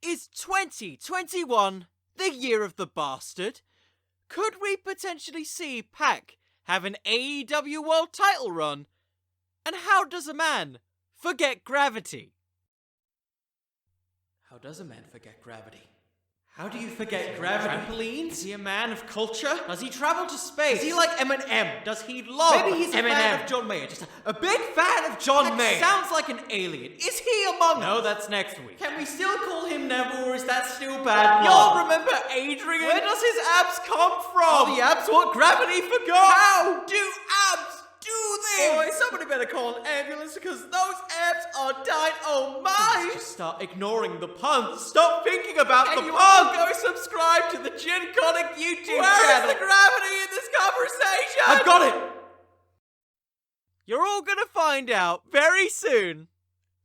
Is 2021 the year of the bastard? Could we potentially see Pac have an AEW World Title run? And how does a man forget gravity? How does a man forget gravity? How do you forget gravity? Trampolines? Is he a man of culture? Does he travel to space? Is he like Eminem? Does he love Maybe he's a Eminem? fan of John Mayer. Just a big fan of John Mayer. Sounds like an alien. Is he among us? No, that's next week. Can we still call him Neville, or is that still bad? Y'all remember Adrian? Where does his abs come from? Oh, the abs what gravity forgot. How do abs do this? Boy, somebody better call an ambulance because those abs are dying. Oh my! Just start ignoring the puns. Stop thinking about Can the you puns. all go subscribe to the Gin Conic YouTube Where channel? is the gravity in this conversation? I've got it! You're all gonna find out very soon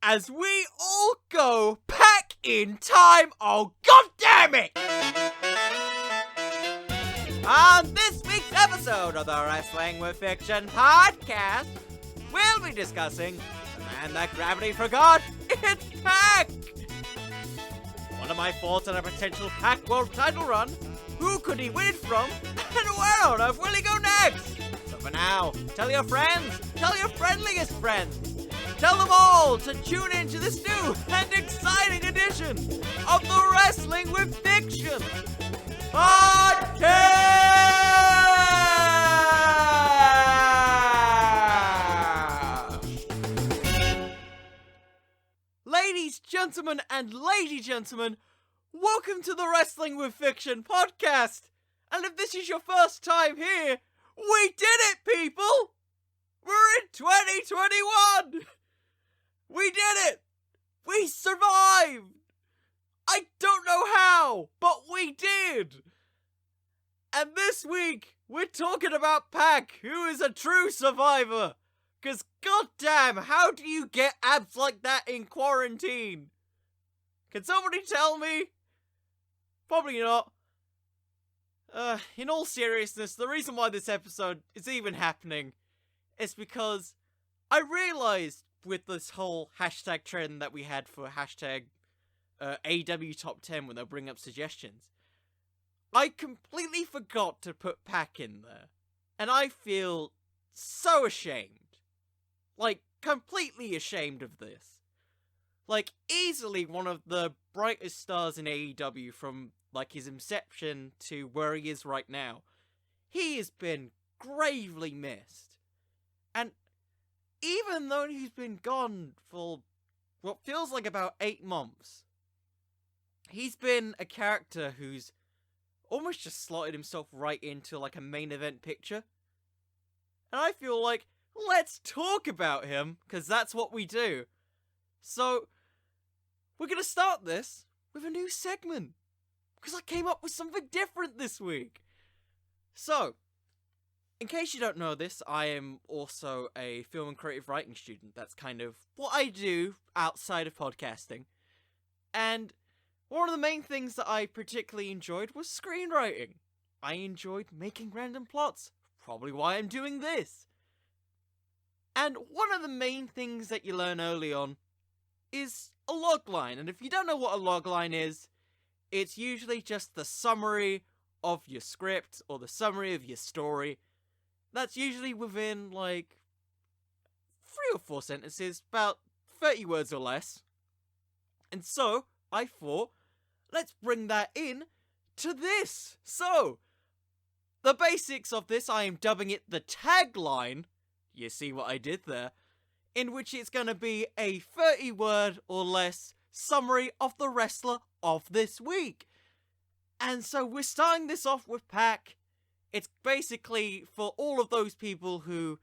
as we all go back in time. Oh, god damn it! On this week's episode of the Wrestling with Fiction podcast, we'll be discussing the man that gravity forgot. It's Pac! What are my thoughts on a potential Pac World Title run? Who could he win it from? And where on earth will he go next? So for now, tell your friends, tell your friendliest friends, tell them all to tune in to this new and exciting edition of the Wrestling with Fiction podcast! Ladies, gentlemen, and lady gentlemen, welcome to the Wrestling with Fiction podcast. And if this is your first time here, we did it, people! We're in 2021! We did it! We survived! I don't know how, but we did! And this week, we're talking about Pac, who is a true survivor. Cause goddamn, how do you get abs like that in quarantine? Can somebody tell me? Probably not. In all seriousness, the reason why this episode is even happening is because I realized with this whole hashtag trend that we had for hashtag AEW Top 10 when they'll bring up suggestions, I completely forgot to put Pac in there. And I feel so ashamed. Like, completely ashamed of this. Like, easily one of the brightest stars in AEW from, like, his inception to where he is right now. He has been gravely missed. And even though he's been gone for what feels like about 8 months, he's been a character who's almost just slotted himself right into, like, a main event picture. And I feel like, let's talk about him, because that's what we do. So, we're going to start this with a new segment, because I came up with something different this week. So, in case you don't know this, I am also a film and creative writing student. That's kind of what I do outside of podcasting. And one of the main things that I particularly enjoyed was screenwriting. I enjoyed making random plots, probably why I'm doing this. And one of the main things that you learn early on is a logline. And if you don't know what a logline is, it's usually just the summary of your script or the summary of your story. That's usually within, like, 3 or 4 sentences, about 30 words or less. And so, I thought, let's bring that in to this. So, the basics of this, I am dubbing it the tagline. You see what I did there? In which it's going to be a 30-word or less summary of the wrestler of this week. And so we're starting this off with Pac. It's basically for all of those people who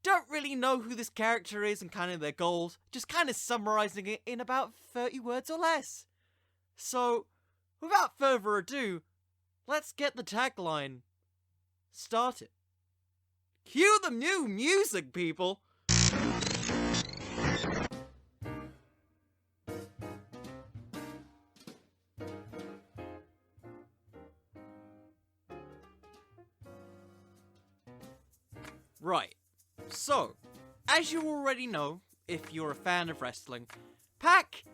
don't really know who this character is and kind of their goals, just kind of summarizing it in about 30 words or less. So, without further ado, let's get the tagline started. Cue the new music, people! Right, so, as you already know, if you're a fan of wrestling, Pac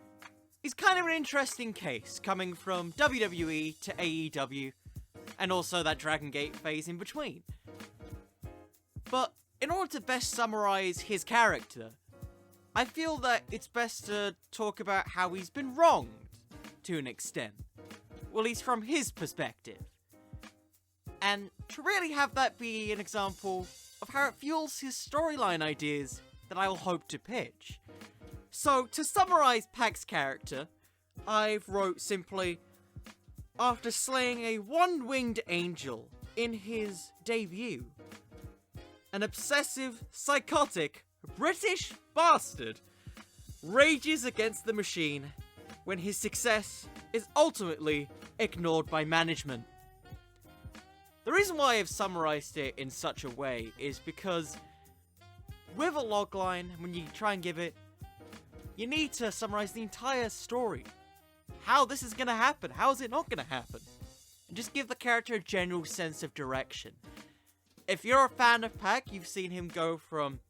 is kind of an interesting case, coming from WWE to AEW, and also that Dragon Gate phase in between. But in order to best summarize his character, I feel that it's best to talk about how he's been wronged, to an extent. Well, at least from his perspective. And to really have that be an example of how it fuels his storyline ideas that I will hope to pitch. So, to summarize Pax Character, I've wrote simply, after slaying a one-winged angel in his debut, an obsessive, psychotic, British bastard rages against the machine when his success is ultimately ignored by management. The reason why I've summarized it in such a way is because with a logline, when you try and give it, you need to summarize the entire story. How this is going to happen, how is it not going to happen? And just give the character a general sense of direction. If you're a fan of Pac, you've seen him go from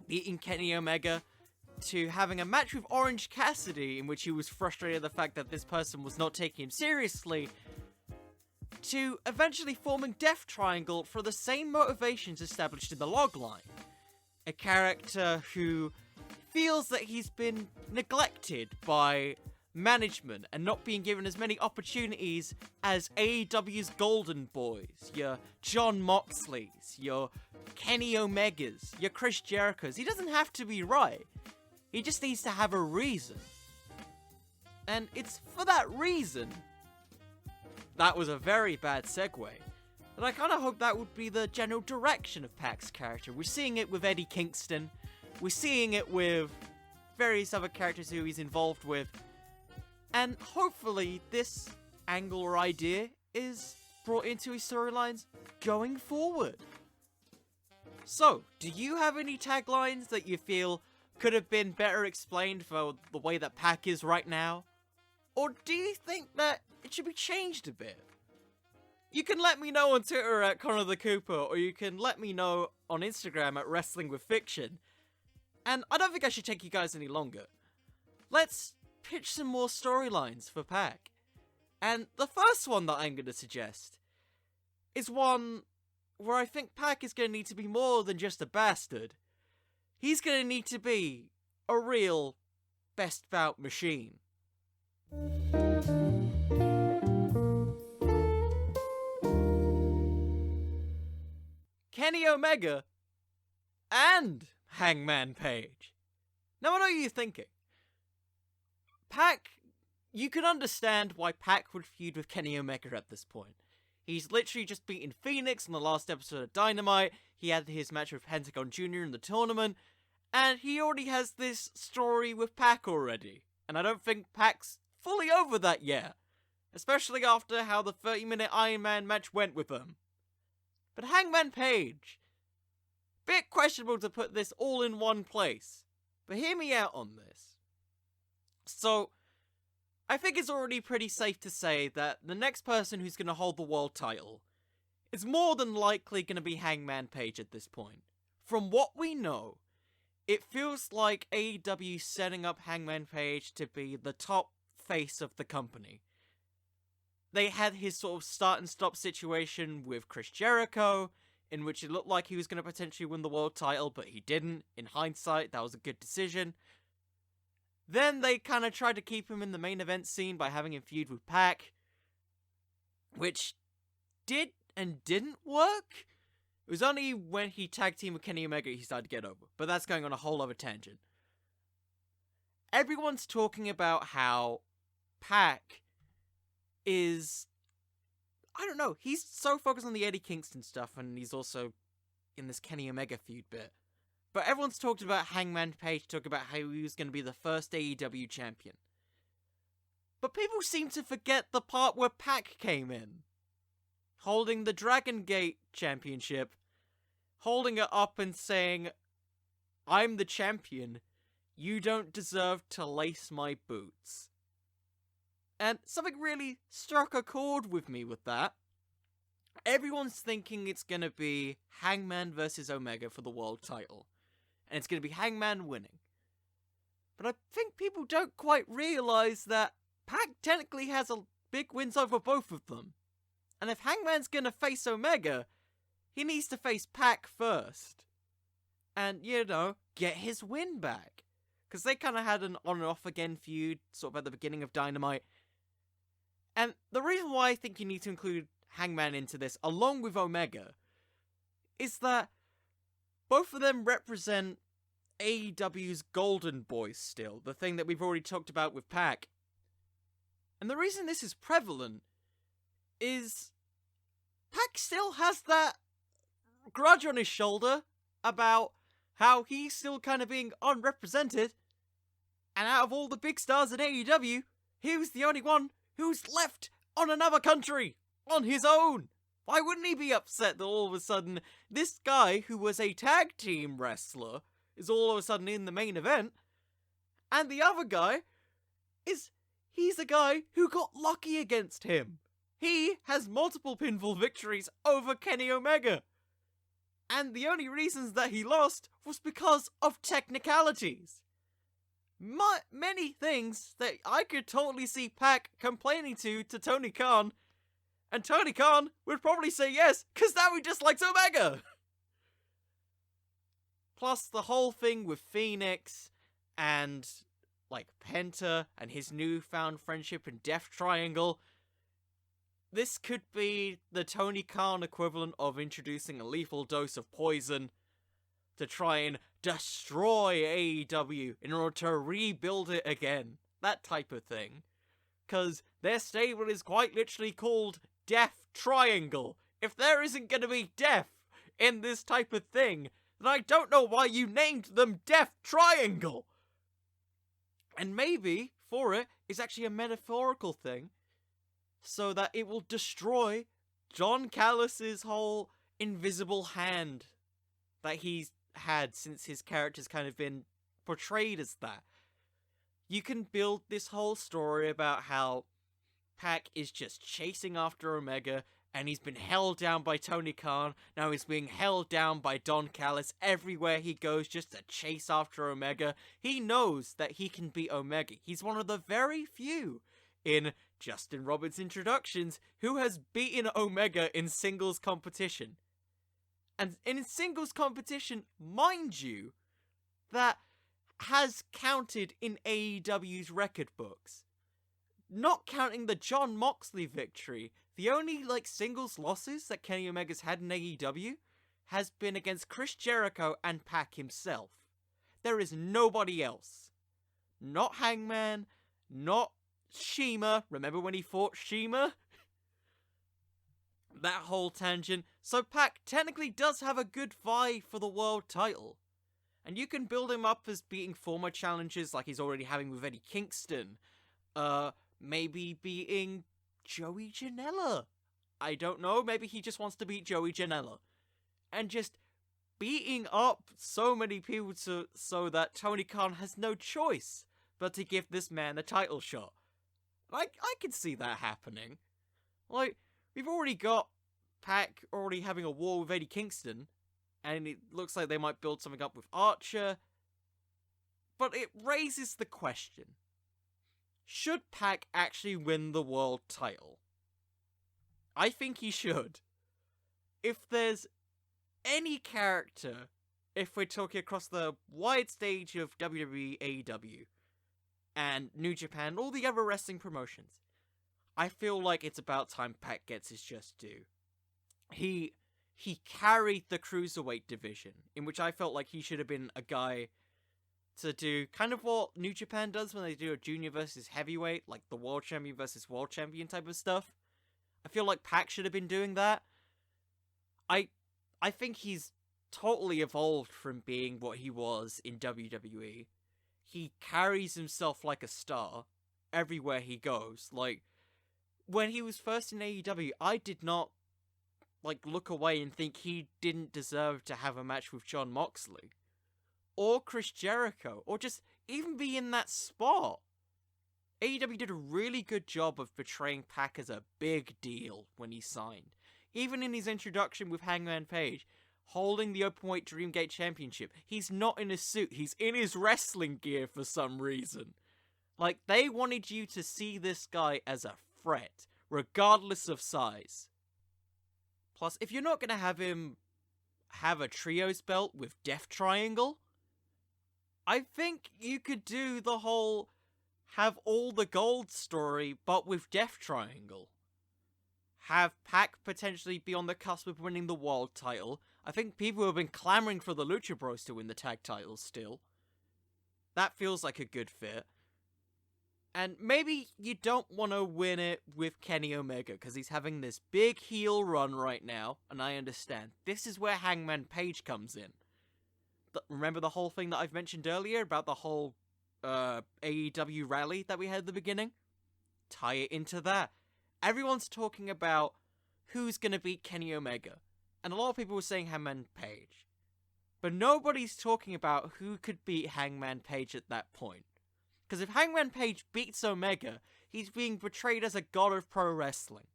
beating Kenny Omega to having a match with Orange Cassidy in which he was frustrated at the fact that this person was not taking him seriously, to eventually forming Death Triangle for the same motivations established in the logline. A character who feels that he's been neglected by management and not being given as many opportunities as AEW's Golden Boys, your John Moxleys, your Kenny Omegas, your Chris Jerichos. He doesn't have to be right. He just needs to have a reason. And it's for that reason, that was a very bad segue, that I kind of hope that would be the general direction of Pac's character. We're seeing it with Eddie Kingston. We're seeing it with various other characters who he's involved with. And hopefully this angle or idea is brought into his storylines going forward. So, do you have any taglines that you feel could have been better explained for the way that Pac is right now? Or do you think that it should be changed a bit? You can let me know on Twitter at Connor the Cooper, or you can let me know on Instagram at Wrestling with Fiction. And I don't think I should take you guys any longer. Let's pitch some more storylines for Pac. And the first one that I'm going to suggest is one where I think Pac is going to need to be more than just a bastard. He's going to need to be a real best bout machine. Kenny Omega and Hangman Page. Now I know what you're thinking. Pac, you can understand why Pac would feud with Kenny Omega at this point. He's literally just beaten Phoenix in the last episode of Dynamite. He had his match with Pentagon Jr. in the tournament. And he already has this story with Pac already. And I don't think Pac's fully over that yet. Especially after how the 30-minute Iron Man match went with him. But Hangman Page, bit questionable to put this all in one place. But hear me out on this. So, I think it's already pretty safe to say that the next person who's going to hold the world title is more than likely going to be Hangman Page at this point. From what we know, it feels like AEW setting up Hangman Page to be the top face of the company. They had his sort of start and stop situation with Chris Jericho, in which it looked like he was going to potentially win the world title, but he didn't. In hindsight, that was a good decision. Then they kind of tried to keep him in the main event scene by having him feud with Pac, which did and didn't work. It was only when he tag teamed with Kenny Omega he started to get over, but that's going on a whole other tangent. Everyone's talking about how Pac is, I don't know, he's so focused on the Eddie Kingston stuff, and he's also in this Kenny Omega feud bit. But everyone's talked about Hangman Page, talking about how he was going to be the first AEW champion. But people seem to forget the part where Pac came in. Holding the Dragon Gate championship, holding it up and saying, "I'm the champion, you don't deserve to lace my boots." And something really struck a chord with me with that. Everyone's thinking it's going to be Hangman versus Omega for the world title. And it's going to be Hangman winning. But I think people don't quite realize that Pac technically has a big wins over both of them. And if Hangman's gonna face Omega, he needs to face Pac first. And, get his win back. Because they kind of had an on and off again feud, sort of at the beginning of Dynamite. And the reason why I think you need to include Hangman into this, along with Omega, is that both of them represent AEW's golden boys still, the thing that we've already talked about with Pac. And the reason this is prevalent is Pac still has that grudge on his shoulder about how he's still kind of being unrepresented, and out of all the big stars in AEW, he was the only one who's left on another country, on his own. Why wouldn't he be upset that all of a sudden this guy who was a tag team wrestler is all of a sudden in the main event, and the other guy he's a guy who got lucky against him. He has multiple pinfall victories over Kenny Omega. And the only reasons that he lost was because of technicalities. Many things that I could totally see Pac complaining to Tony Khan, and Tony Khan would probably say yes, because now he dislikes Omega. Plus the whole thing with Phoenix and Penta and his newfound friendship and Death Triangle. This could be the Tony Khan equivalent of introducing a lethal dose of poison to try and destroy AEW in order to rebuild it again. That type of thing. Because their stable is quite literally called Death Triangle. If there isn't going to be death in this type of thing, then I don't know why you named them Death Triangle. And maybe, for it, it's actually a metaphorical thing, so that it will destroy John Callis' whole invisible hand that he's had since his character's kind of been portrayed as that. You can build this whole story about how Pac is just chasing after Omega, and he's been held down by Tony Khan. Now he's being held down by Don Callis everywhere he goes just to chase after Omega. He knows that he can beat Omega. He's one of the very few in Justin Roberts' introductions who has beaten Omega in singles competition. And in singles competition, mind you, that has counted in AEW's record books. Not counting the Jon Moxley victory, the only singles losses that Kenny Omega's had in AEW has been against Chris Jericho and Pac himself. There is nobody else. Not Hangman, not Shima. Remember when he fought Shima? That whole tangent. So Pac technically does have a good vie for the world title. And you can build him up as beating former challengers like he's already having with Eddie Kingston. Maybe beating Joey Janela. I don't know, maybe he just wants to beat Joey Janela. And just beating up so many people so that Tony Khan has no choice but to give this man a title shot. I can see that happening. We've already got Pac already having a war with Eddie Kingston, and it looks like they might build something up with Archer. But it raises the question, should Pac actually win the world title? I think he should. If there's any character, if we're talking across the wide stage of WWE, AEW, and New Japan, all the other wrestling promotions, I feel like it's about time Pac gets his just due. He carried the cruiserweight division, in which I felt like he should have been a guy to do kind of what New Japan does when they do a junior versus heavyweight, like the world champion versus world champion type of stuff. I feel like Pac should have been doing that. I think he's totally evolved from being what he was in WWE. He carries himself like a star everywhere he goes. When he was first in AEW, I did not look away and think he didn't deserve to have a match with Jon Moxley or Chris Jericho, or just even be in that spot. AEW did a really good job of portraying Pac as a big deal when he signed. Even in his introduction with Hangman Page, holding the Openweight Dreamgate Championship. He's not in a suit. He's in his wrestling gear for some reason. Like, they wanted you to see this guy as a threat, regardless of size. Plus, if you're not going to have him have a trios belt with Death Triangle, I think you could do the whole have all the gold story, but with Death Triangle. Have Pac potentially be on the cusp of winning the world title. I think people have been clamoring for the Lucha Bros to win the tag titles still. That feels like a good fit. And maybe you don't want to win it with Kenny Omega, because he's having this big heel run right now, and I understand. This is where Hangman Page comes in. Remember the whole thing that I've mentioned earlier about the whole AEW rally that we had at the beginning? Tie it into that. Everyone's talking about who's going to beat Kenny Omega, and a lot of people were saying Hangman Page. But nobody's talking about who could beat Hangman Page at that point. Because if Hangman Page beats Omega, he's being portrayed as a god of pro wrestling.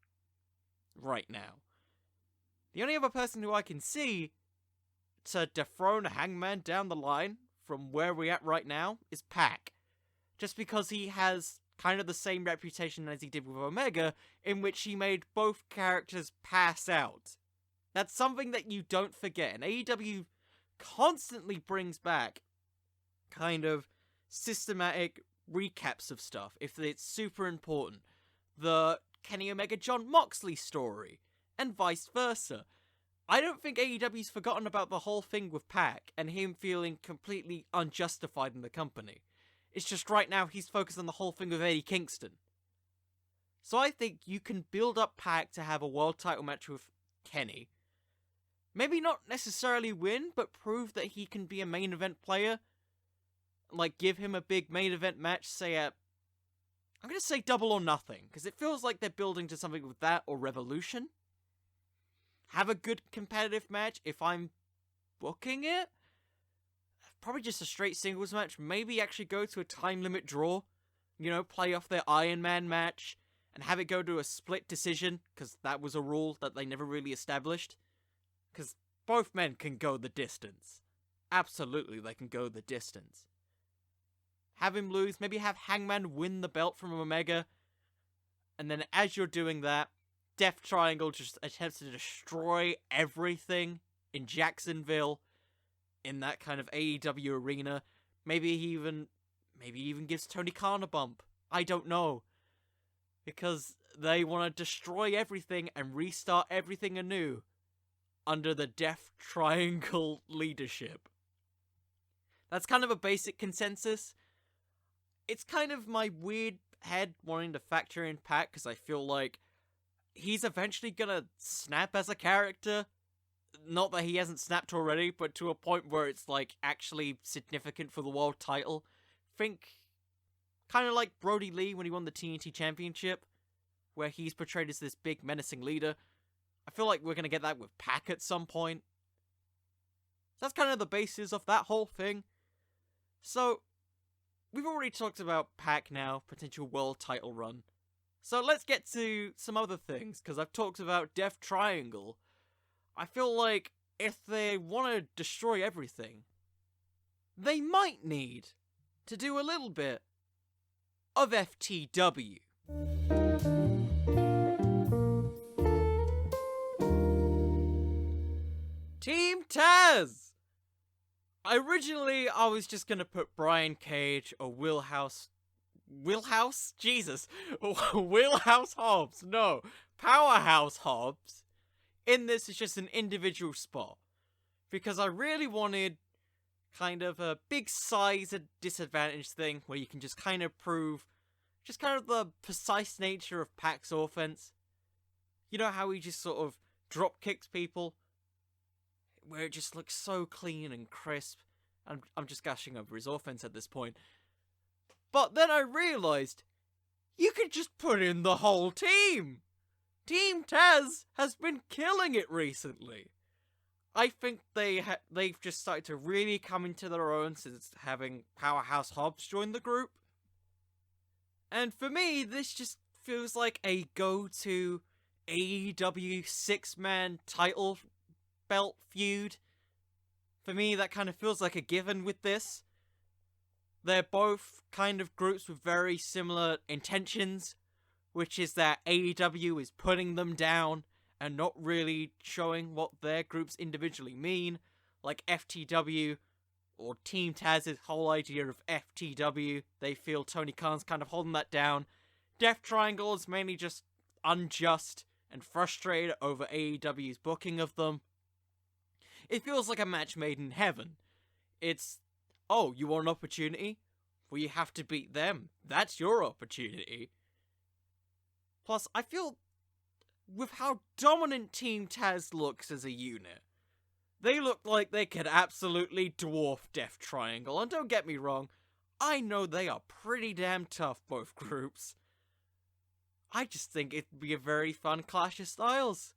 Right now. The only other person who I can see to dethrone Hangman down the line from where we're at right now is Pac. Just because he has kind of the same reputation as he did with Omega, in which he made both characters pass out. That's something that you don't forget, and AEW constantly brings back kind of systematic recaps of stuff if it's super important. The Kenny Omega John Moxley story, and vice versa. I don't think AEW's forgotten about the whole thing with Pac and him feeling completely unjustified in the company. It's just right now he's focused on the whole thing with Eddie Kingston. So I think you can build up Pac to have a world title match with Kenny. Maybe not necessarily win, but prove that he can be a main event player. Like, give him a big main event match, say I'm gonna say Double or Nothing, because it feels like they're building to something with that, or Revolution. Have a good competitive match if I'm booking it. Probably just a straight singles match. Maybe actually go to a time limit draw. You know, play off their Iron Man match, and have it go to a split decision, because that was a rule that they never really established. Because both men can go the distance. Absolutely, they can go the distance. Have him lose, maybe have Hangman win the belt from Omega, and then as you're doing that, Death Triangle just attempts to destroy everything in Jacksonville, in that kind of AEW arena. Maybe he even gives Tony Khan a bump. I don't know. Because they want to destroy everything and restart everything anew under the Death Triangle leadership. That's kind of a basic consensus. It's kind of my weird head wanting to factor in Pac, because I feel like he's eventually gonna snap as a character. Not that he hasn't snapped already, but to a point where it's like actually significant for the world title. Think kind of like Brody Lee when he won the TNT Championship, where he's portrayed as this big menacing leader. I feel like we're gonna get that with Pac at some point. So that's kind of the basis of that whole thing. So we've already talked about Pac now, potential world title run. So let's get to some other things, because I've talked about Death Triangle. I feel like if they want to destroy everything, they might need to do a little bit of FTW. Team Taz! Originally, I was just gonna put Brian Cage or Wheelhouse Jesus! Wheelhouse Hobbs! No, Powerhouse Hobbs in this is just an individual spot. Because I really wanted kind of a big size disadvantage thing where you can just kind of prove just kind of the precise nature of Pac's offense. You know how he just sort of drop kicks people? Where it just looks so clean and crisp. I'm just gushing over his offense at this point. But then I realized, you could just put in the whole team! Team Taz has been killing it recently. I think they've just started to really come into their own since having Powerhouse Hobbs join the group. And for me, this just feels like a go-to AEW 6-man title belt feud. For me, that kind of feels like a given with this. They're both kind of groups with very similar intentions, which is that AEW is putting them down and not really showing what their groups individually mean, like FTW or Team Taz's whole idea of FTW. They feel Tony Khan's kind of holding that down. Death Triangle is mainly just unjust and frustrated over AEW's booking of them. It feels like a match made in heaven. It's, oh, you want an opportunity? Well, you have to beat them. That's your opportunity. Plus, I feel with how dominant Team Taz looks as a unit, they look like they could absolutely dwarf Death Triangle. And don't get me wrong, I know they are pretty damn tough, both groups. I just think it'd be a very fun clash of styles.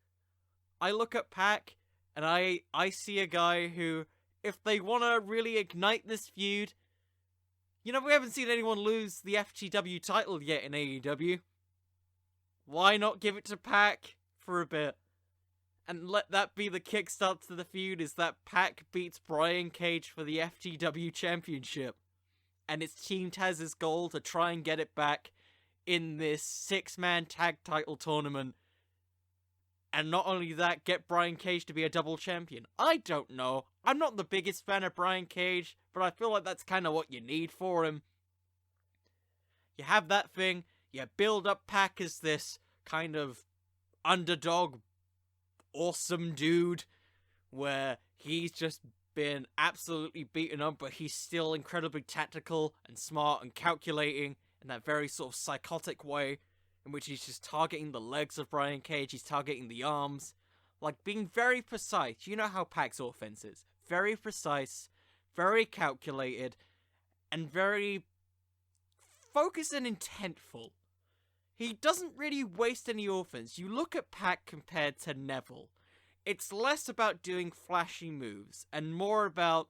I look at Pac, and I see a guy who, if they want to really ignite this feud, you know, we haven't seen anyone lose the FTW title yet in AEW. Why not give it to Pac for a bit? And let that be the kickstart to the feud, is that Pac beats Brian Cage for the FTW Championship. And it's Team Taz's goal to try and get it back in this 6-man tag title tournament. And not only that, get Brian Cage to be a double champion. I don't know. I'm not the biggest fan of Brian Cage, but I feel like that's kind of what you need for him. You have that thing, you build up Pac as this kind of underdog, awesome dude, where he's just been absolutely beaten up, but he's still incredibly tactical and smart and calculating in that very sort of psychotic way, in which he's just targeting the legs of Brian Cage, he's targeting the arms, like being very precise. You know how Pac's offense is. Very precise, very calculated, and very focused and intentful. He doesn't really waste any offense. You look at Pac compared to Neville. It's less about doing flashy moves, and more about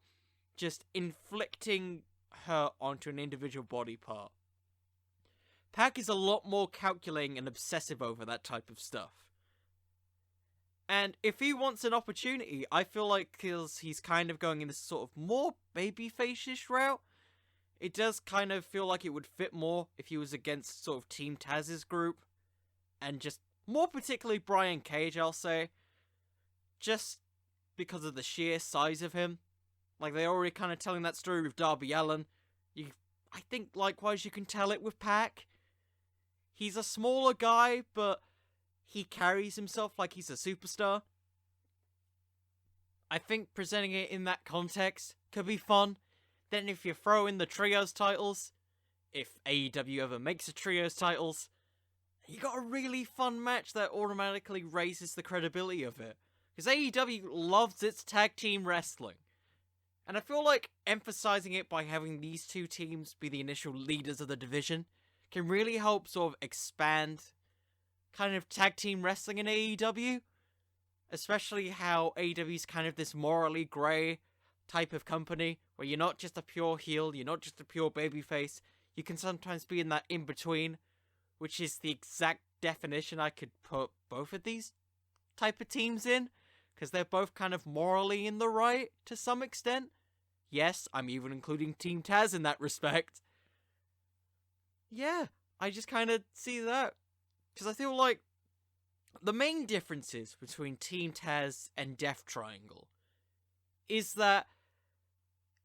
just inflicting hurt onto an individual body part. Pac is a lot more calculating and obsessive over that type of stuff. And if he wants an opportunity, I feel like he's kind of going in this sort of more babyface-ish route. It does kind of feel like it would fit more if he was against sort of Team Taz's group. And just more particularly Brian Cage, I'll say. Just because of the sheer size of him. Like, they're already kind of telling that story with Darby Allin. I think likewise you can tell it with Pac. He's a smaller guy, but he carries himself like he's a superstar. I think presenting it in that context could be fun. Then if you throw in the trios titles, if AEW ever makes a trios titles, you got a really fun match that automatically raises the credibility of it. Because AEW loves its tag team wrestling. And I feel like emphasizing it by having these two teams be the initial leaders of the division can really help sort of expand kind of tag team wrestling in AEW. Especially how AEW is kind of this morally grey type of company, where you're not just a pure heel, you're not just a pure babyface, you can sometimes be in that in-between, which is the exact definition I could put both of these type of teams in, because they're both kind of morally in the right to some extent. Yes, I'm even including Team Taz in that respect. Yeah, I just kind of see that, because I feel like the main differences between Team Taz and Death Triangle is that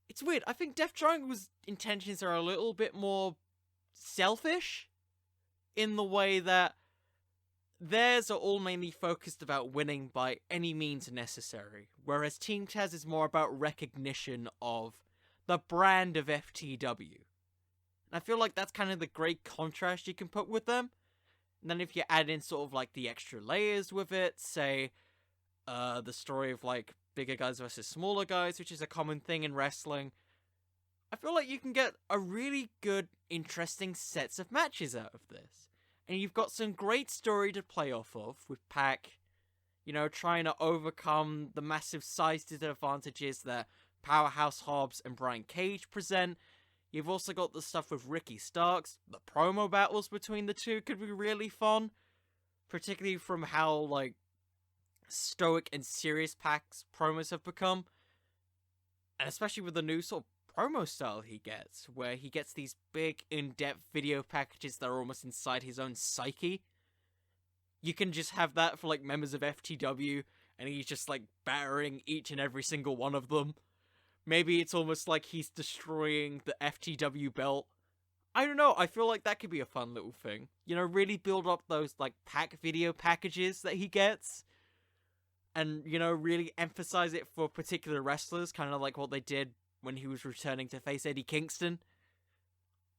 it's weird. I think Death Triangle's intentions are a little bit more selfish in the way that theirs are all mainly focused about winning by any means necessary, whereas Team Taz is more about recognition of the brand of FTW. And I feel like that's kind of the great contrast you can put with them. And then if you add in sort of like the extra layers with it, say the story of like bigger guys versus smaller guys, which is a common thing in wrestling, I feel like you can get a really good, interesting sets of matches out of this. And you've got some great story to play off of with Pac, you know, trying to overcome the massive size disadvantages that Powerhouse Hobbs and Brian Cage present. You've also got the stuff with Ricky Starks. The promo battles between the two could be really fun, particularly from how, like, stoic and serious Pac's promos have become. And especially with the new sort of promo style he gets, where he gets these big, in-depth video packages that are almost inside his own psyche. You can just have that for, like, members of FTW, and he's just, like, battering each and every single one of them. Maybe it's almost like he's destroying the FTW belt. I don't know, I feel like that could be a fun little thing. You know, really build up those, like, pack video packages that he gets. And, you know, really emphasize it for particular wrestlers, kind of like what they did when he was returning to face Eddie Kingston.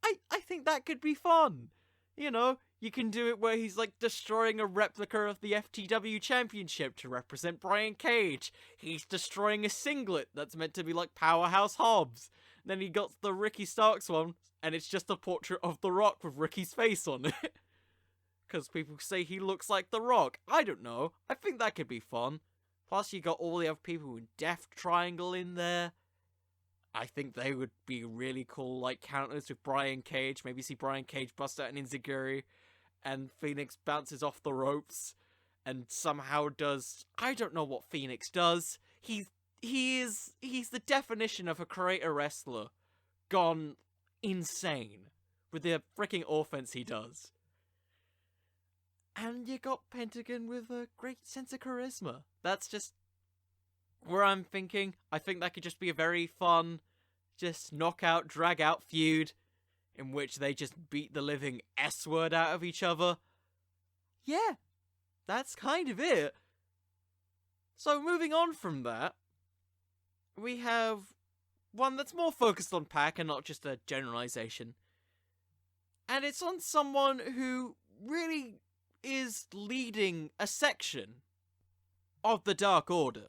I think that could be fun. You know, you can do it where he's, like, destroying a replica of the FTW Championship to represent Brian Cage. He's destroying a singlet that's meant to be, like, Powerhouse Hobbs. Then he got the Ricky Starks one, and it's just a portrait of The Rock with Ricky's face on it. Because people say he looks like The Rock. I don't know. I think that could be fun. Plus, you got all the other people in Death Triangle in there. I think they would be really cool, like, counters with Brian Cage. Maybe see Brian Cage bust out an enziguri, and Phoenix bounces off the ropes, and somehow does... I don't know what Phoenix does. He's the definition of a creator wrestler gone insane with the freaking offense he does. And you got Pentagon with a great sense of charisma. That's just where I'm thinking. I think that could just be a very fun, just knockout, drag-out feud in which they just beat the living S-word out of each other. Yeah, that's kind of it. So moving on from that, we have one that's more focused on Pac and not just a generalization. And it's on someone who really is leading a section of the Dark Order.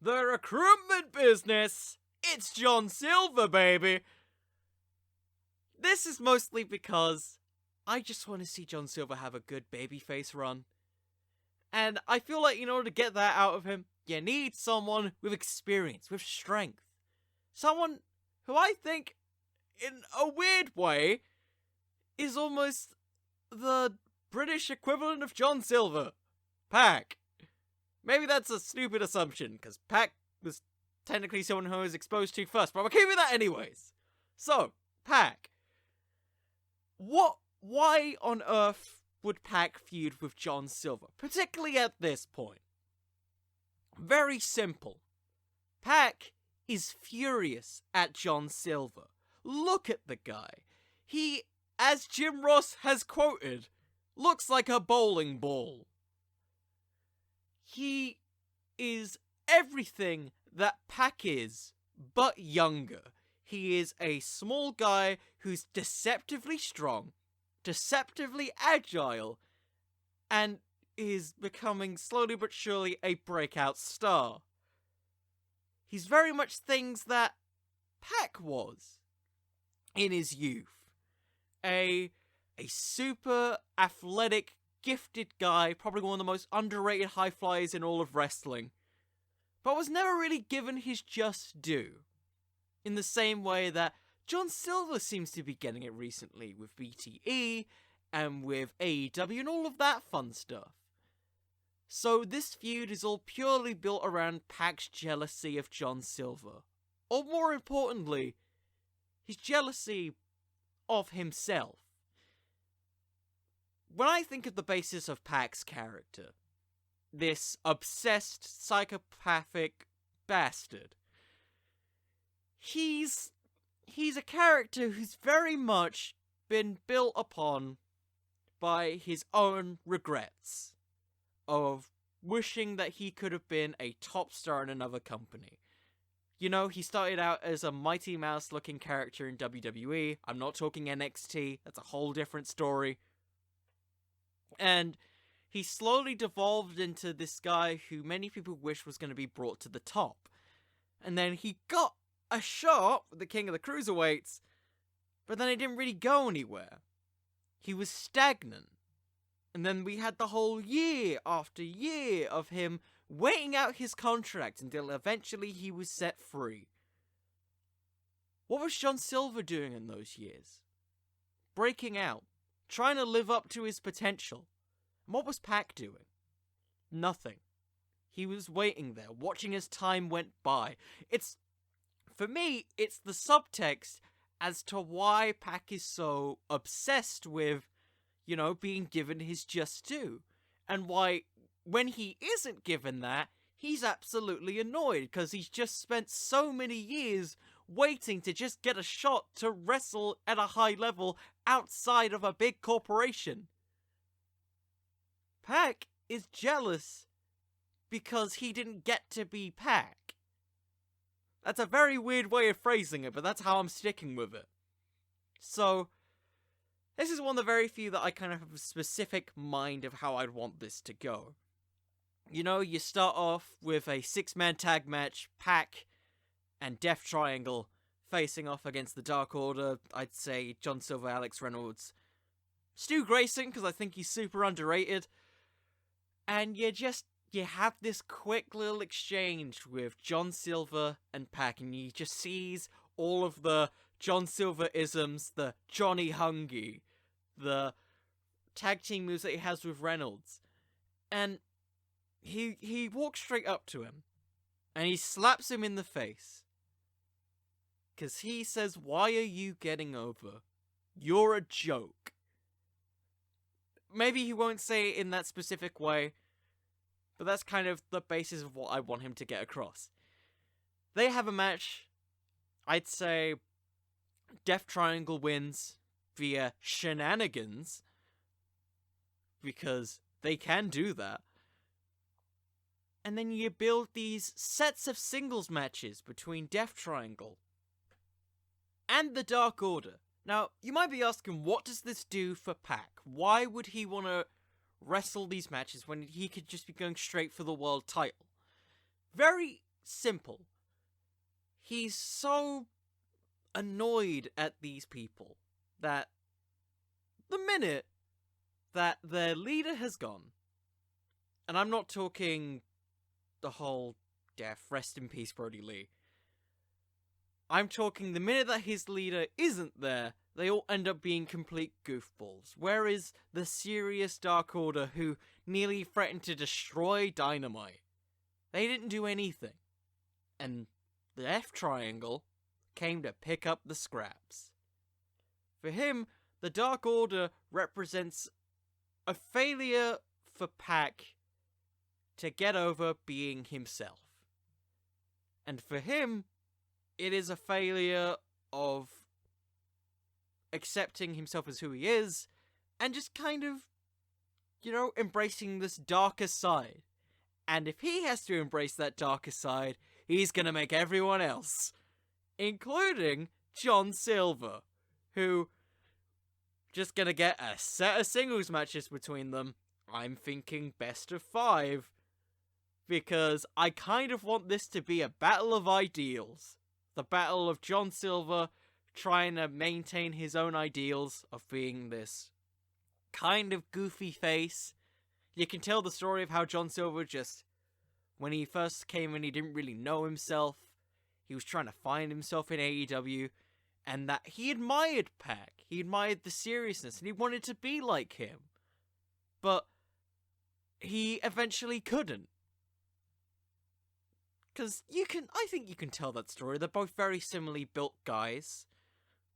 The recruitment business! It's John Silver, baby! This is mostly because I just want to see John Silver have a good babyface run. And I feel like in order to get that out of him, you need someone with experience, with strength. Someone who I think, in a weird way, is almost the British equivalent of John Silver. Pac. Maybe that's a stupid assumption, because Pac was technically someone who I was exposed to first, but I'm okay with that anyways. So, Pac. Why on earth would Pac feud with John Silver, particularly at this point? Very simple. Pac is furious at John Silver. Look at the guy. He, as Jim Ross has quoted, looks like a bowling ball. He is everything that Pac is, but younger. He is a small guy who's deceptively strong, deceptively agile, and is becoming slowly but surely a breakout star. He's very much things that Pac was in his youth. A super athletic, gifted guy, probably one of the most underrated high flyers in all of wrestling, but was never really given his just due. In the same way that John Silver seems to be getting it recently with BTE and with AEW and all of that fun stuff. So this feud is all purely built around Pac's jealousy of John Silver. Or more importantly, his jealousy of himself. When I think of the basis of Pac's character, this obsessed, psychopathic bastard, he's a character who's very much been built upon by his own regrets of wishing that he could have been a top star in another company. You know, he started out as a Mighty Mouse looking character in WWE. I'm not talking NXT, that's a whole different story. And he slowly devolved into this guy who many people wish was going to be brought to the top. And then he got a shot with the King of the Cruiserweights, but then it didn't really go anywhere. He was stagnant. And then we had the whole year after year of him waiting out his contract until eventually he was set free. What was John Silver doing in those years? Breaking out. trying to live up to his potential. And what was Pac doing? Nothing. He was waiting there, watching as time went by. For me, it's the subtext as to why Pac is so obsessed with, being given his just due. And why, when he isn't given that, he's absolutely annoyed, because he's just spent so many years waiting to just get a shot to wrestle at a high level outside of a big corporation. Pac is jealous because he didn't get to be Pac. That's a very weird way of phrasing it, but that's how I'm sticking with it. So, this is one of the very few that I kind of have a specific mind of how I'd want this to go. You start off with a 6-man tag match, Pac and Death Triangle facing off against the Dark Order. I'd say John Silver, Alex Reynolds, Stu Grayson, because I think he's super underrated. And you have this quick little exchange with John Silver and Pac, and you just sees all of the John Silver isms, the Johnny Hungy, the tag team moves that he has with Reynolds. And he walks straight up to him, and he slaps him in the face. Because he says, "Why are you getting over? You're a joke." Maybe he won't say it in that specific way, but that's kind of the basis of what I want him to get across. They have a match. I'd say Death Triangle wins via shenanigans, because they can do that. And then you build these sets of singles matches between Death Triangle and the Dark Order. Now, you might be asking, what does this do for Pac? Why would he want to wrestle these matches when he could just be going straight for the world title? Very simple. He's so annoyed at these people that the minute that their leader has gone, and I'm not talking the whole death, rest in peace Brody Lee, I'm talking the minute that his leader isn't there, they all end up being complete goofballs. Where is the serious Dark Order who nearly threatened to destroy Dynamite? They didn't do anything. And the Death Triangle came to pick up the scraps. For him, the Dark Order represents a failure for Pac to get over being himself. And for him, it is a failure of accepting himself as who he is, and just kind of, embracing this darker side. And if he has to embrace that darker side, he's gonna make everyone else, including John Silver, who just gonna get a set of singles matches between them. I'm thinking best of 5, because I kind of want this to be a battle of ideals. The battle of John Silver trying to maintain his own ideals of being this kind of goofy face. You can tell the story of how John Silver just, when he first came in, he didn't really know himself. He was trying to find himself in AEW, and that he admired Pac. He admired the seriousness, and he wanted to be like him. But he eventually couldn't. Because I think you can tell that story. They're both very similarly built guys.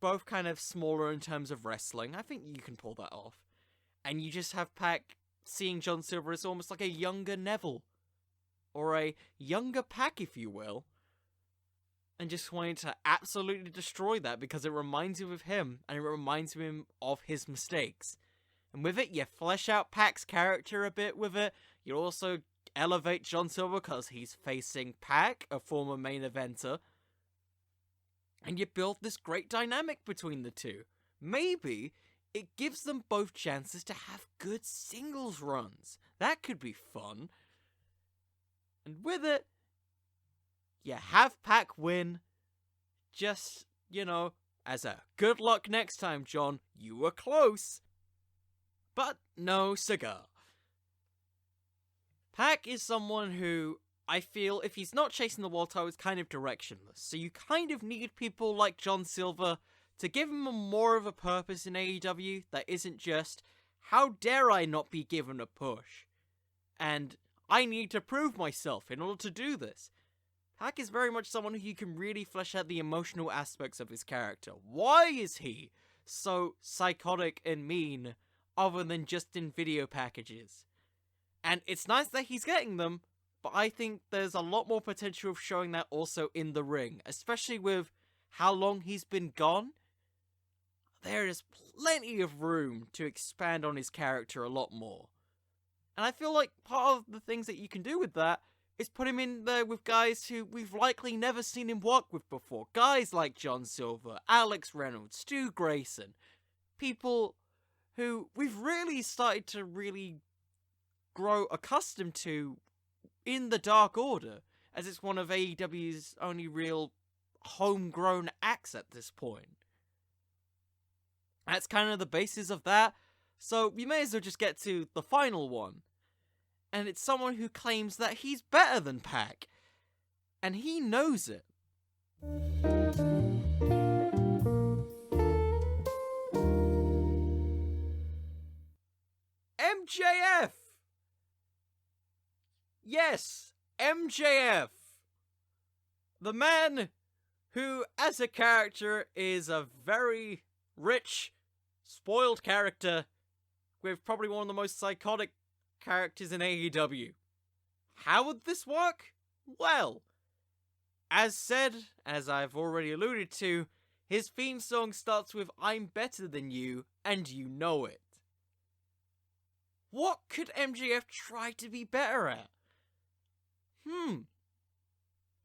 Both kind of smaller in terms of wrestling. I think you can pull that off. And you just have Pac seeing John Silver as almost like a younger Neville. Or a younger Pac, if you will. And just wanting to absolutely destroy that because it reminds you of him. And it reminds him of his mistakes. And with it, you flesh out Pax character a bit with it. You also elevate John Silver because he's facing Pac, a former main eventer. And you build this great dynamic between the two. Maybe it gives them both chances to have good singles runs. That could be fun. And with it, you have Pac win. Just, as a good luck next time, John. You were close. But no cigar. Pac is someone who, I feel, if he's not chasing the world title, is kind of directionless. So you kind of need people like John Silver to give him more of a purpose in AEW that isn't just, how dare I not be given a push? And I need to prove myself in order to do this. Pac is very much someone who you can really flesh out the emotional aspects of his character. Why is he so psychotic and mean other than just in video packages? And it's nice that he's getting them, but I think there's a lot more potential of showing that also in the ring, especially with how long he's been gone. There is plenty of room to expand on his character a lot more. And I feel like part of the things that you can do with that is put him in there with guys who we've likely never seen him work with before. Guys like John Silver, Alex Reynolds, Stu Grayson. People who we've really started to grow accustomed to in the Dark Order, as it's one of AEW's only real homegrown acts at this point. That's kind of the basis of that, so we may as well just get to the final one. And it's someone who claims that he's better than Pac, and he knows it. MJF! Yes, MJF! The man who, as a character, is a very rich, spoiled character with probably one of the most psychotic characters in AEW. How would this work? Well, as said, as I've already alluded to, his theme song starts with "I'm better than you, and you know it." What could MJF try to be better at?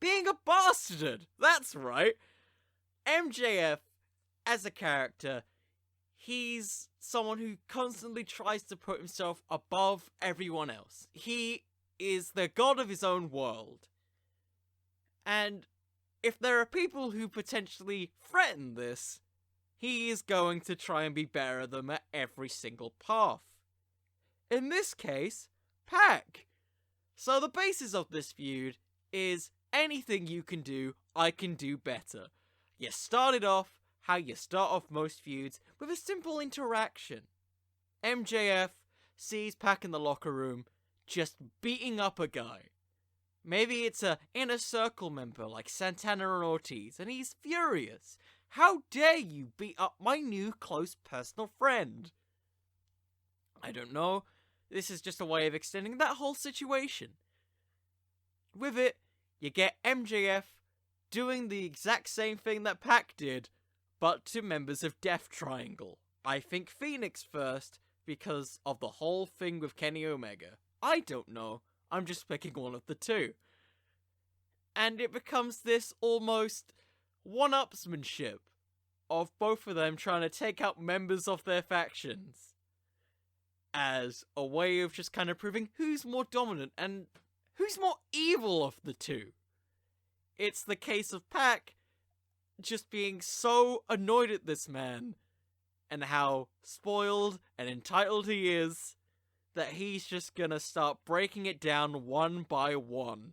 Being a bastard! That's right! MJF, as a character, he's someone who constantly tries to put himself above everyone else. He is the god of his own world. And if there are people who potentially threaten this, he is going to try and be better than them at every single path. In this case, Pac. So the basis of this feud is anything you can do, I can do better. You started off how you start off most feuds, with a simple interaction. MJF sees Pac in the locker room, just beating up a guy. Maybe it's a inner circle member like Santana and Ortiz, and he's furious. How dare you beat up my new close personal friend? I don't know. This is just a way of extending that whole situation. With it, you get MJF doing the exact same thing that Pac did, but to members of Death Triangle. I think Phoenix first, because of the whole thing with Kenny Omega. I don't know. I'm just picking one of the two. And it becomes this almost one-upsmanship of both of them trying to take out members of their factions, as a way of just kind of proving who's more dominant and who's more evil of the two. It's the case of Pac just being so annoyed at this man and how spoiled and entitled he is that he's just gonna start breaking it down one by one.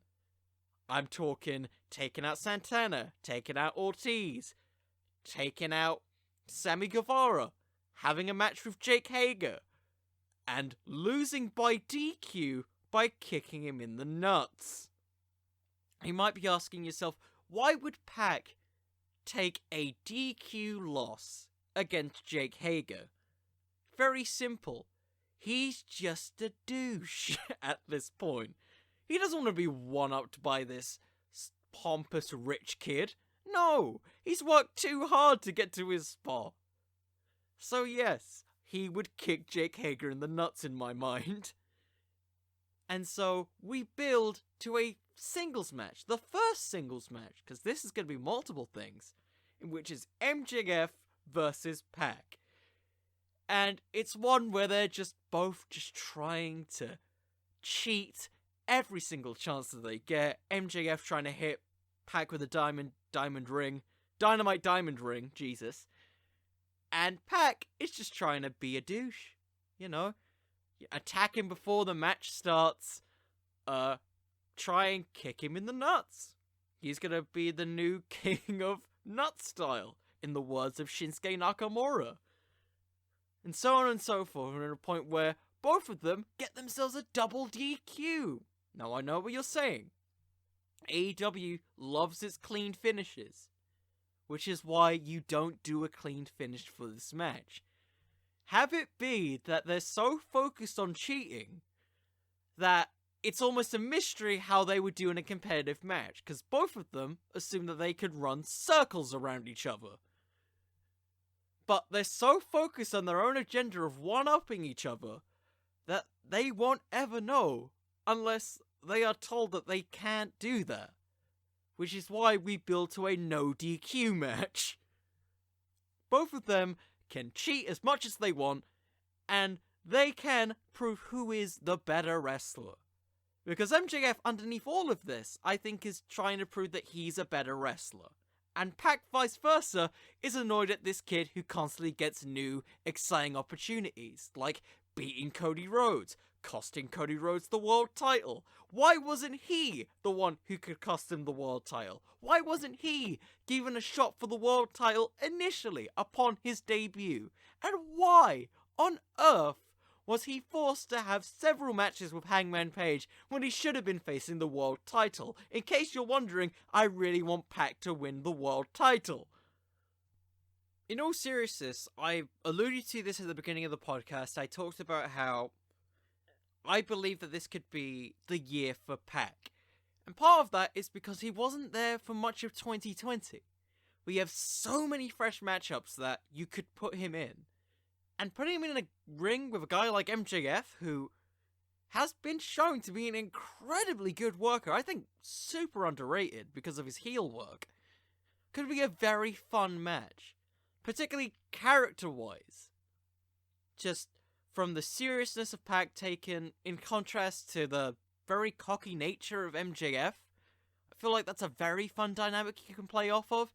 I'm talking taking out Santana, taking out Ortiz, taking out Sammy Guevara, having a match with Jake Hager, and losing by DQ by kicking him in the nuts. You might be asking yourself, why would Pac take a DQ loss against Jake Hager? Very simple. He's just a douche at this point. He doesn't want to be one-upped by this pompous rich kid. No, he's worked too hard to get to his spot. So yes, he would kick Jake Hager in the nuts in my mind. And so we build to a singles match, the first singles match, because this is going to be multiple things, in which is MJF versus Pac. And it's one where they're both trying to cheat every single chance that they get. MJF trying to hit Pac with a dynamite diamond ring, Jesus. And Pac is just trying to be a douche, you know? Attack him before the match starts, try and kick him in the nuts. He's gonna be the new king of nut style in the words of Shinsuke Nakamura. And so on and so forth, and at a point where both of them get themselves a double DQ. Now I know what you're saying. AEW loves its clean finishes, which is why you don't do a clean finish for this match. Have it be that they're so focused on cheating that it's almost a mystery how they would do in a competitive match, because both of them assume that they could run circles around each other. But they're so focused on their own agenda of one-upping each other that they won't ever know unless they are told that they can't do that. Which is why we build to a no DQ match. Both of them can cheat as much as they want, and they can prove who is the better wrestler. Because MJF, underneath all of this, I think is trying to prove that he's a better wrestler. And Pac, vice versa, is annoyed at this kid who constantly gets new, exciting opportunities, like beating Cody Rhodes, costing Cody Rhodes the world title. Why wasn't he the one who could cost him the world title? Why wasn't he given a shot for the world title initially upon his debut? And why on earth was he forced to have several matches with Hangman Page when he should have been facing the world title? In case you're wondering, I really want Pac to win the world title. In all seriousness, I alluded to this at the beginning of the podcast. I talked about how I believe that this could be the year for Pac. And part of that is because he wasn't there for much of 2020. We have so many fresh matchups that you could put him in. And putting him in a ring with a guy like MJF, who has been shown to be an incredibly good worker, I think super underrated because of his heel work, could be a very fun match. Particularly character-wise. Just from the seriousness of Pac taken in contrast to the very cocky nature of MJF, I feel like that's a very fun dynamic you can play off of.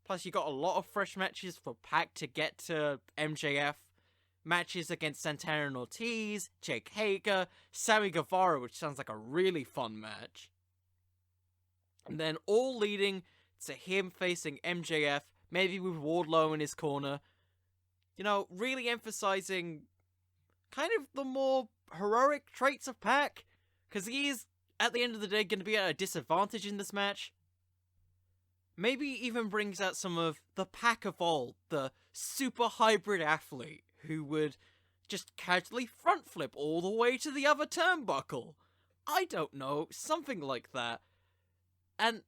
Plus you got a lot of fresh matches for Pac to get to MJF. Matches against Santana and Ortiz, Jake Hager, Sammy Guevara, which sounds like a really fun match. And then all leading to him facing MJF, maybe with Wardlow in his corner. You know, really emphasizing kind of the more heroic traits of Pac, because he is, at the end of the day, going to be at a disadvantage in this match. Maybe even brings out some of the Pac of old, the super hybrid athlete, who would just casually front flip all the way to the other turnbuckle. I don't know, something like that. And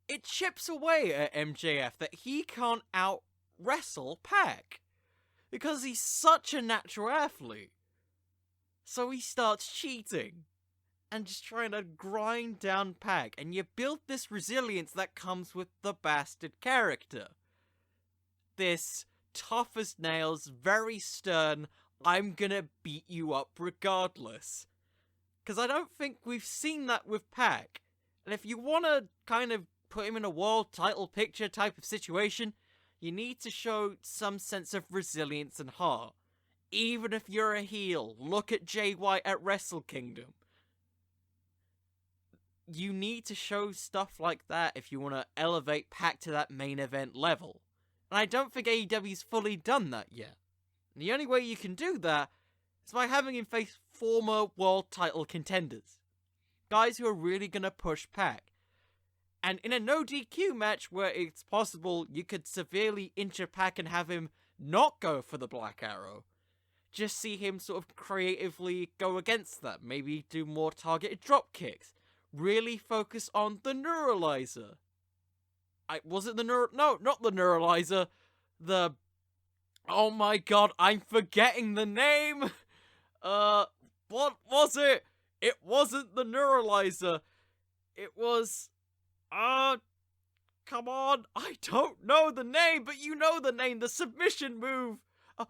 it chips away at MJF that he can't out-wrestle Pac, because he's such a natural athlete. So he starts cheating, and just trying to grind down Pac, and you build this resilience that comes with the bastard character. This tough as nails, very stern, I'm gonna beat you up regardless. Because I don't think we've seen that with Pac. And if you want to kind of put him in a world title picture type of situation, you need to show some sense of resilience and heart. Even if you're a heel, look at Jay White at Wrestle Kingdom. You need to show stuff like that if you want to elevate Pac to that main event level. And I don't think AEW's fully done that yet. And the only way you can do that is by having him face former world title contenders. Guys who are really going to push Pac. And in a no DQ match where it's possible you could severely injure Pac and have him not go for the Black Arrow, just see him sort of creatively go against that. Maybe do more targeted drop kicks. Really focus on the Neuralizer. Was it the No, not the Neuralizer. Oh my god, I'm forgetting the name! What was it? It wasn't the Neuralizer. It was... come on, I don't know the name, but you know the name, the submission move!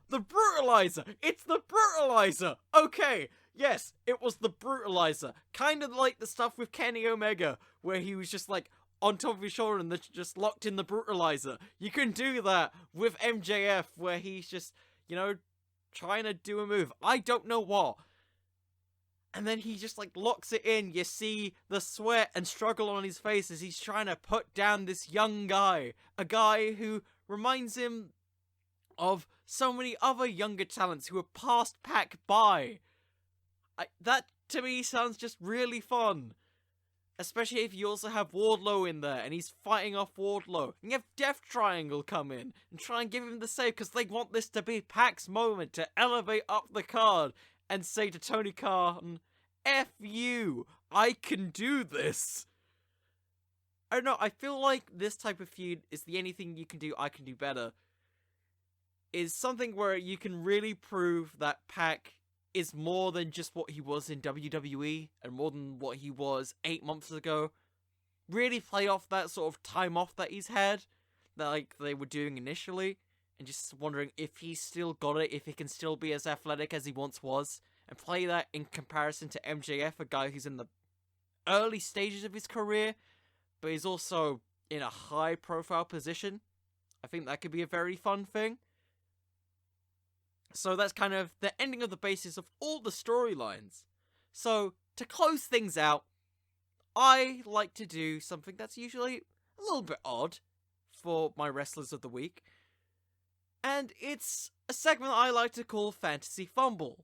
The Brutalizer! It's the Brutalizer! Okay, yes, it was the Brutalizer. Kind of like the stuff with Kenny Omega, where he was just like, on top of his shoulder and just locked in the Brutalizer. You can do that with MJF, where he's just, you know, trying to do a move. I don't know what. And then he just, like, locks it in. You see the sweat and struggle on his face as he's trying to put down this young guy. A guy who reminds him of so many other younger talents who have passed Pac by. That, to me, sounds just really fun. Especially if you also have Wardlow in there, and he's fighting off Wardlow. And you have Death Triangle come in, and try and give him the save, because they want this to be Pac's moment to elevate up the card, and say to Tony Khan, F you, I can do this. I don't know, I feel like this type of feud is the anything you can do, I can do better. Is something where you can really prove that Pac is more than just what he was in WWE, and more than what he was 8 months ago. Really play off that sort of time off that he's had, that like they were doing initially, and just wondering if he's still got it, if he can still be as athletic as he once was, and play that in comparison to MJF, a guy who's in the early stages of his career, but he's also in a high-profile position. I think that could be a very fun thing. So that's kind of the ending of the basis of all the storylines. So, to close things out, I like to do something that's usually a little bit odd for my Wrestlers of the Week. And it's a segment I like to call Fantasy Fumble.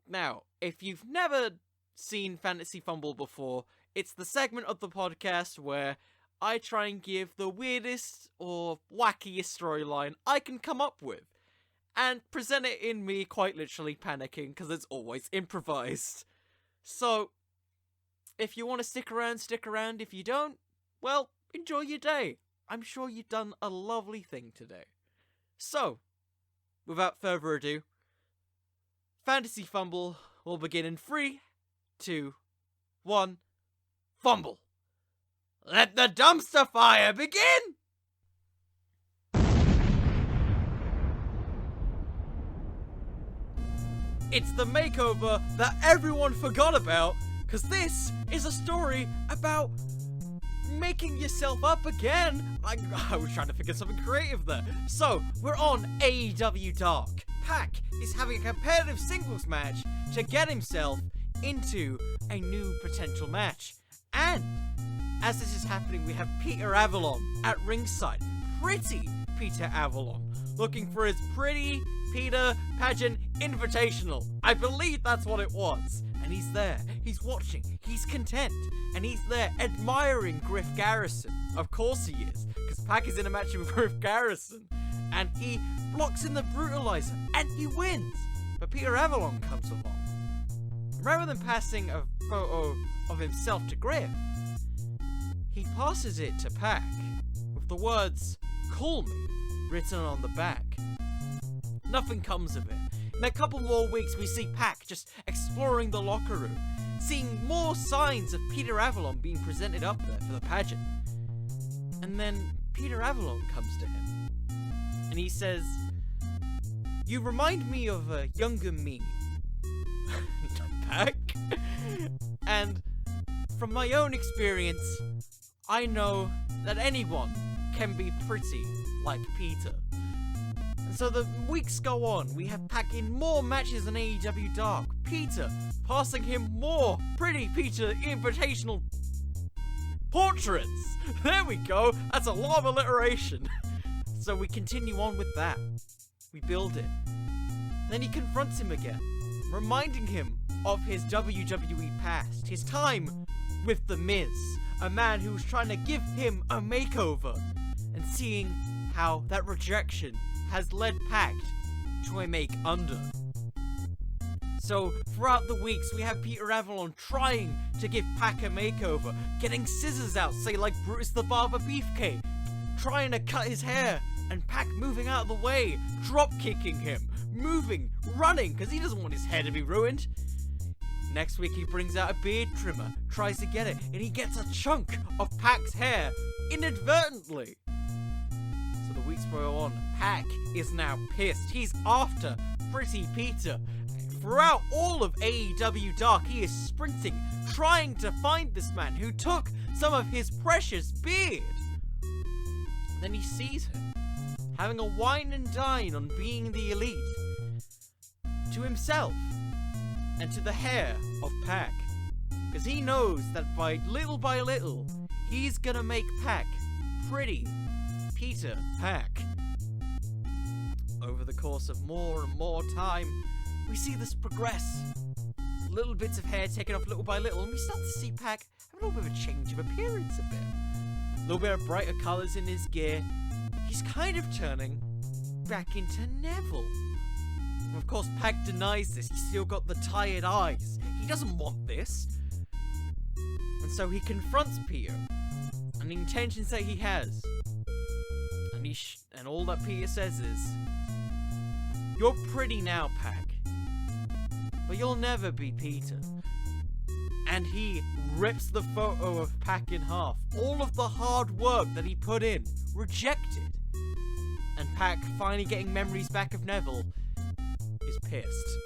Now, if you've never seen Fantasy Fumble before, it's the segment of the podcast where I try and give the weirdest or wackiest storyline I can come up with, and present it in me quite literally panicking, because it's always improvised. So, if you want to stick around, stick around. If you don't, well, enjoy your day. I'm sure you've done a lovely thing today. So, without further ado, Fantasy Fumble will begin in 3, 2, 1, Fumble. Let the dumpster fire begin! It's the makeover that everyone forgot about, because this is a story about making yourself up again. I was trying to figure something creative there. So, we're on AEW Dark. Pac is having a competitive singles match to get himself into a new potential match. And, as this is happening, we have Peter Avalon at ringside. Pretty Peter Avalon, looking for his Pretty Peter Pageant Invitational. I believe that's what it was. And he's there, he's watching, he's content, and he's there admiring Griff Garrison. Of course he is, because Pac is in a match with Griff Garrison, and he blocks in the Brutalizer, and he wins. But Peter Avalon comes along. Rather than passing a photo of himself to Griff, he passes it to Pac, with the words, "Call me," written on the back. Nothing comes of it. In a couple more weeks, we see Pac just exploring the locker room, seeing more signs of Peter Avalon being presented up there for the pageant. And then Peter Avalon comes to him, and he says, "You remind me of a younger me, Pac. And from my own experience, I know that anyone can be pretty like Peter." And so the weeks go on. We have Pac in more matches in AEW Dark. Peter passing him more Pretty Peter Invitational portraits. There we go. That's a lot of alliteration. So we continue on with that. We build it. Then he confronts him again, reminding him of his WWE past, his time with The Miz, a man who was trying to give him a makeover, and seeing how that rejection has led Pac to a make-under. So, throughout the weeks, we have Peter Avalon trying to give Pac a makeover, getting scissors out, say like Brutus the Barber Beefcake, trying to cut his hair, and Pac moving out of the way, drop-kicking him, moving, running, because he doesn't want his hair to be ruined. Next week, he brings out a beard trimmer, tries to get it, and he gets a chunk of Pac's hair, inadvertently. So the weeks go on. Pac is now pissed. He's after Pretty Peter. Throughout all of AEW Dark, he is sprinting, trying to find this man who took some of his precious beard. Then he sees him, having a wine and dine on being the elite. To himself, and to the hair of Pac. Because he knows that by little, he's gonna make Pac Pretty Peter Pac. Over the course of more and more time, we see this progress. Little bits of hair taken off little by little, and we start to see Pac have a little bit of a change of appearance a bit. A little bit of brighter colours in his gear. He's kind of turning back into Neville. And of course, Pac denies this. He's still got the tired eyes. He doesn't want this. And so he confronts Peter, and the intentions that he has. And all that Peter says is, "You're pretty now, Pac, but you'll never be Peter." And he rips the photo of Pac in half. All of the hard work that he put in, rejected. And Pac, finally getting memories back of Neville, is pissed.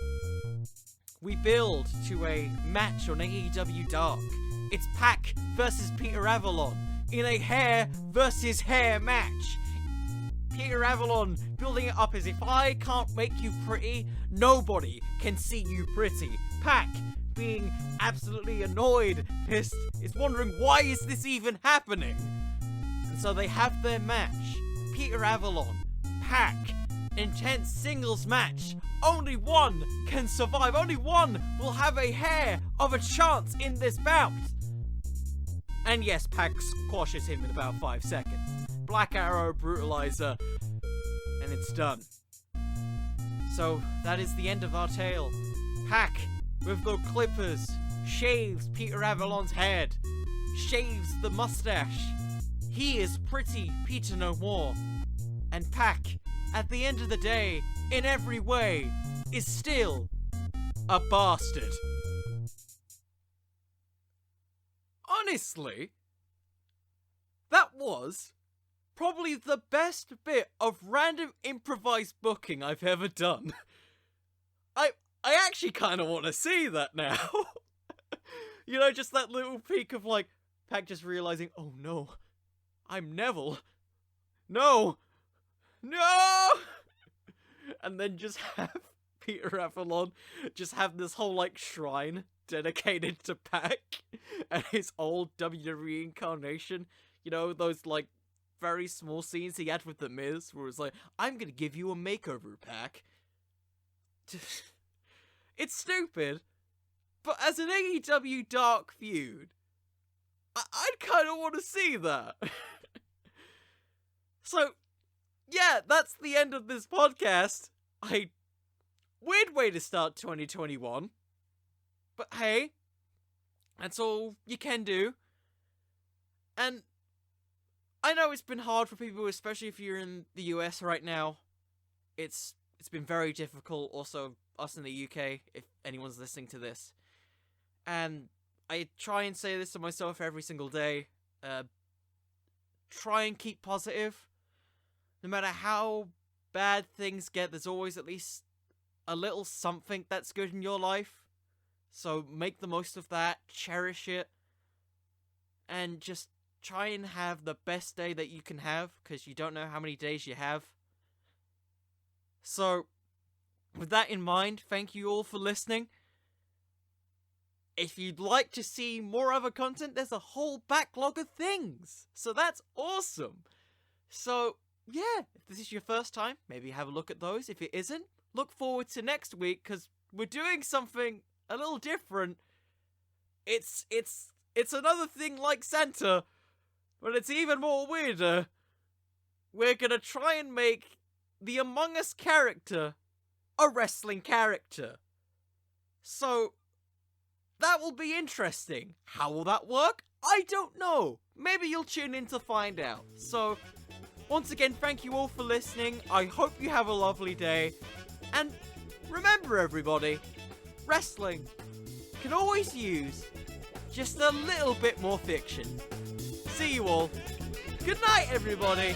We build to a match on AEW Dark. It's Pac versus Peter Avalon in a hair versus hair match. Peter Avalon building it up as if I can't make you pretty, nobody can see you pretty. Pac being absolutely annoyed, pissed, is wondering why is this even happening? And so they have their match. Peter Avalon, Pac, intense singles match. Only one can survive. Only one will have a hair of a chance in this bout. And yes, Pac squashes him in about 5 seconds. Black Arrow, Brutalizer, and it's done. So that is the end of our tale. Pac, with the clippers, shaves Peter Avalon's head, shaves the mustache. He is Pretty Peter no more. And Pac, at the end of the day, in every way, is still a bastard. Honestly, that was probably the best bit of random improvised booking I've ever done. I actually kind of want to see that now. You know, just that little peek of like, Pac just realizing, oh no, I'm Neville. No! And then just have Peter Avalon just have this whole like shrine dedicated to Pac and his old WWE incarnation. You know, those like very small scenes he had with The Miz where it's like, I'm gonna give you a makeover, Pac. It's stupid, but as an AEW Dark feud, I'd kind of want to see that. So, yeah, that's the end of this podcast. Weird way to start 2021. But hey, that's all you can do. And I know it's been hard for people, especially if you're in the US right now. It's been very difficult, also us in the UK, if anyone's listening to this. And I try and say this to myself every single day. Try and keep positive. No matter how bad things get, there's always at least a little something that's good in your life. So make the most of that, cherish it, and just try and have the best day that you can have, because you don't know how many days you have. So, with that in mind, thank you all for listening. If you'd like to see more other content, there's a whole backlog of things. So that's awesome. So, yeah, if this is your first time, maybe have a look at those. If it isn't, look forward to next week, because we're doing something a little different. It's another thing like Santa, but it's even more weirder. We're gonna try and make the Among Us character a wrestling character. So, that will be interesting. How will that work? I don't know. Maybe you'll tune in to find out. So, once again, thank you all for listening. I hope you have a lovely day. And remember, everybody, wrestling can always use just a little bit more fiction. See you all. Good night, everybody.